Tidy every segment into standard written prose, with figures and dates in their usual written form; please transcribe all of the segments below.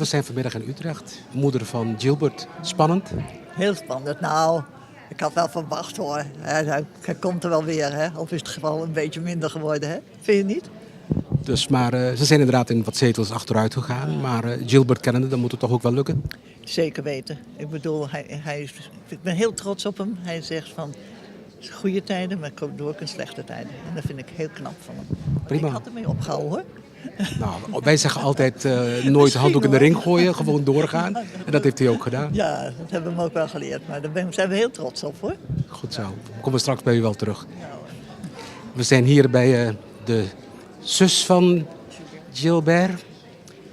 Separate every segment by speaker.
Speaker 1: We zijn vanmiddag in Utrecht. Moeder van Gilbert. Spannend?
Speaker 2: Heel spannend. Nou, ik had wel verwacht hoor. Hij komt er wel weer, hè? Of is het gewoon een beetje minder geworden, hè? Vind je niet?
Speaker 1: Dus, maar ze zijn inderdaad in wat zetels achteruit gegaan. Maar Gilbert kennende, dan moet het toch ook wel lukken?
Speaker 2: Zeker weten. Ik bedoel, ik ben heel trots op hem. Hij zegt van goede tijden, maar ik doe ook in slechte tijden. En dat vind ik heel knap van hem.
Speaker 1: Prima.
Speaker 2: Ik had ermee opgehouden hoor.
Speaker 1: Nou, wij zeggen altijd nooit de handdoek in de ring gooien, gewoon doorgaan. En dat heeft hij ook gedaan.
Speaker 2: Ja, dat hebben we hem ook wel geleerd. Maar daar zijn we heel trots op hoor.
Speaker 1: Goed zo. Komen we straks bij u wel terug. We zijn hier bij de zus van Gilbert.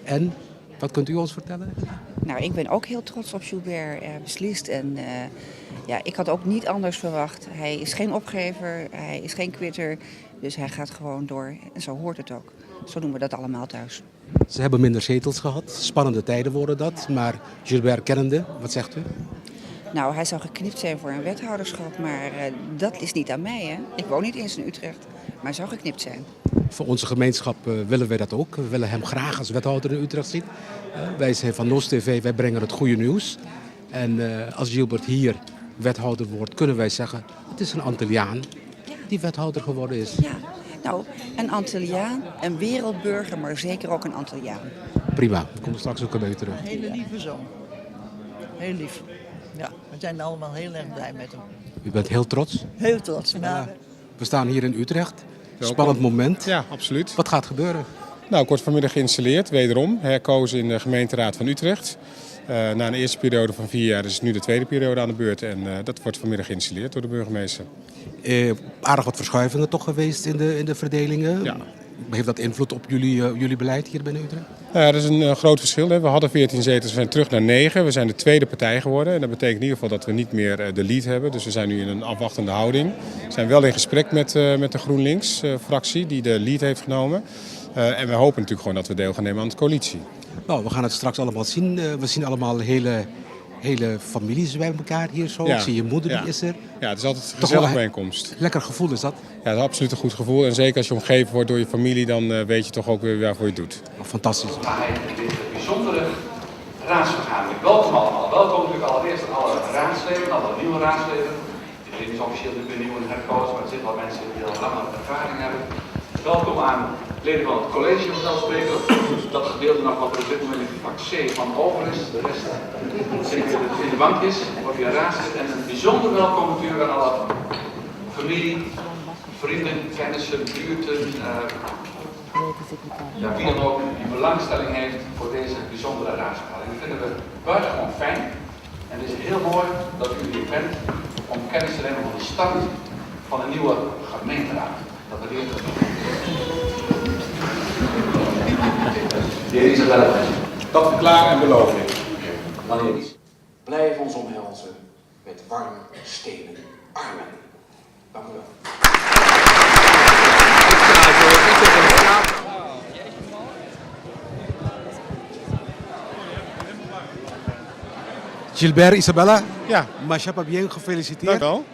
Speaker 1: En, wat kunt u ons vertellen?
Speaker 3: Nou, ik ben ook heel trots op Gilbert, beslist. En ja, ik had ook niet anders verwacht. Hij is geen opgever, hij is geen quitter. Dus hij gaat gewoon door. En zo hoort het ook. Zo doen we dat allemaal thuis.
Speaker 1: Ze hebben minder zetels gehad. Spannende tijden worden dat. Maar Gilbert kennende, wat zegt u?
Speaker 3: Nou, hij zou geknipt zijn voor een wethouderschap. Maar dat is niet aan mij, hè. Ik woon niet eens in Utrecht. Maar hij zou geknipt zijn.
Speaker 1: Voor onze gemeenschap willen wij dat ook. We willen hem graag als wethouder in Utrecht zien. Wij zijn van NOS TV, wij brengen het goede nieuws. En als Gilbert hier wethouder wordt, kunnen wij zeggen... het is een Antilliaan die wethouder geworden is.
Speaker 3: Ja, nou, een Antilliaan, een wereldburger, maar zeker ook een Antilliaan.
Speaker 1: Prima, we komen straks ook bij u terug.
Speaker 2: Een hele lieve zoon. Heel lief. Ja, we zijn allemaal heel erg blij met hem.
Speaker 1: U bent heel trots.
Speaker 2: Heel trots. Nou,
Speaker 1: We staan hier in Utrecht. Spannend moment.
Speaker 4: Ja, absoluut.
Speaker 1: Wat gaat gebeuren?
Speaker 4: Nou, ik word vanmiddag geïnstalleerd, wederom. Herkozen in de gemeenteraad van Utrecht. Na een eerste periode van 4 jaar is het nu de tweede periode aan de beurt. En dat wordt vanmiddag geïnstalleerd door de burgemeester.
Speaker 1: Aardig wat verschuivingen toch geweest in de verdelingen.
Speaker 4: Ja.
Speaker 1: Heeft dat invloed op jullie beleid hier binnen Utrecht?
Speaker 4: Er is een groot verschil. Hè. We hadden 14 zetels, we zijn terug naar 9. We zijn de tweede partij geworden. En dat betekent in ieder geval dat we niet meer de lead hebben. Dus we zijn nu in een afwachtende houding. We zijn wel in gesprek met de GroenLinks-fractie die de lead heeft genomen. En we hopen natuurlijk gewoon dat we deel gaan nemen aan de coalitie.
Speaker 1: Nou, we gaan het straks allemaal zien. We zien allemaal hele families bij elkaar hier zo.
Speaker 4: Ja.
Speaker 1: Ik zie je moeder,
Speaker 4: Ja.
Speaker 1: die is er.
Speaker 4: Ja, het is altijd een
Speaker 1: Toch
Speaker 4: gezellige
Speaker 1: wel
Speaker 4: bijeenkomst.
Speaker 1: Lekker gevoel is dat.
Speaker 4: Ja, dat is absoluut een goed gevoel. En zeker als je omgeven wordt door je familie, dan weet je toch ook weer waarvoor je het doet.
Speaker 1: Fantastisch.
Speaker 5: In deze bijzondere raadsvergadering. Welkom allemaal. Welkom natuurlijk allereerst aan alle raadsleden, alle nieuwe raadsleden. Iedereen is officieel natuurlijk nieuw in herkozen, maar er zitten wel mensen die al lange ervaring hebben. Welkom aan leden van het college vanzelfsprekend. Dat gedeelte nog wat er op dit moment in vak C van over is. De rest zit in de bankjes, wordt weer raadslid. En een bijzonder welkom natuurlijk aan alle familie, vrienden, kennissen, buurten. Ja, wie dan ook die belangstelling heeft voor deze bijzondere raadsvergadering. Dat vinden we buitengewoon fijn. En het is heel mooi dat u hier bent om kennis te nemen van de start van een nieuwe gemeenteraad. Dat betekent de heer Isabella.
Speaker 4: Dat verklaar en beloof ik.
Speaker 5: Wanneer is? Blijf ons omhelzen met warme stenen armen. Dank u wel.
Speaker 1: Gilbert, Isabella.
Speaker 4: Ja.
Speaker 1: Masha bien, gefeliciteerd.
Speaker 4: Dank u wel.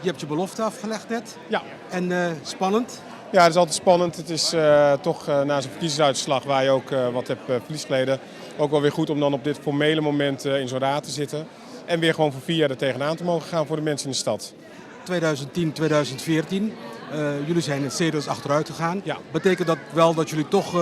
Speaker 1: Je hebt je belofte afgelegd net.
Speaker 4: Ja.
Speaker 1: En spannend.
Speaker 4: Ja, het is altijd spannend. Het is toch na zo'n verkiezingsuitslag waar je ook wat hebt verlies geleden, ook wel weer goed om dan op dit formele moment in zo'n raad te zitten. En weer gewoon voor 4 jaar er tegenaan te mogen gaan voor de mensen in de stad.
Speaker 1: 2010, 2014. Jullie zijn in zetels achteruit gegaan.
Speaker 4: Ja.
Speaker 1: Betekent dat wel dat jullie toch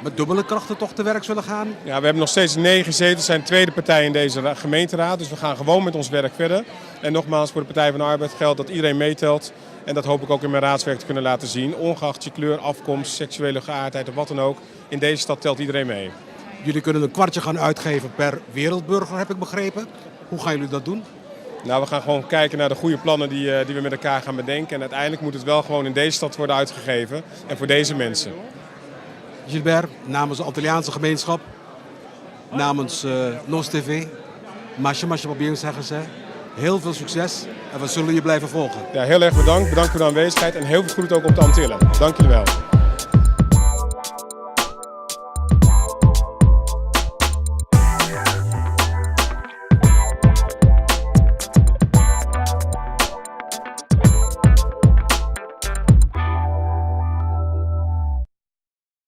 Speaker 1: met dubbele krachten toch te werk zullen gaan?
Speaker 4: Ja, we hebben nog steeds 9 zetels. We zijn tweede partij in deze gemeenteraad. Dus we gaan gewoon met ons werk verder. En nogmaals, voor de Partij van de Arbeid geldt dat iedereen meetelt. En dat hoop ik ook in mijn raadswerk te kunnen laten zien. Ongeacht je kleur, afkomst, seksuele geaardheid of wat dan ook. In deze stad telt iedereen mee.
Speaker 1: Jullie kunnen een kwartje gaan uitgeven per wereldburger, heb ik begrepen. Hoe gaan jullie dat doen?
Speaker 4: Nou, we gaan gewoon kijken naar de goede plannen die we met elkaar gaan bedenken. En uiteindelijk moet het wel gewoon in deze stad worden uitgegeven. En voor deze mensen.
Speaker 1: Gilbert, namens de Antilliaanse gemeenschap, namens NOS TV, Masha bien zeggen ze. Heel veel succes en we zullen je blijven volgen.
Speaker 4: Ja, heel erg bedankt. Bedankt voor de aanwezigheid en heel veel groet ook op de Antillen. Dank jullie wel.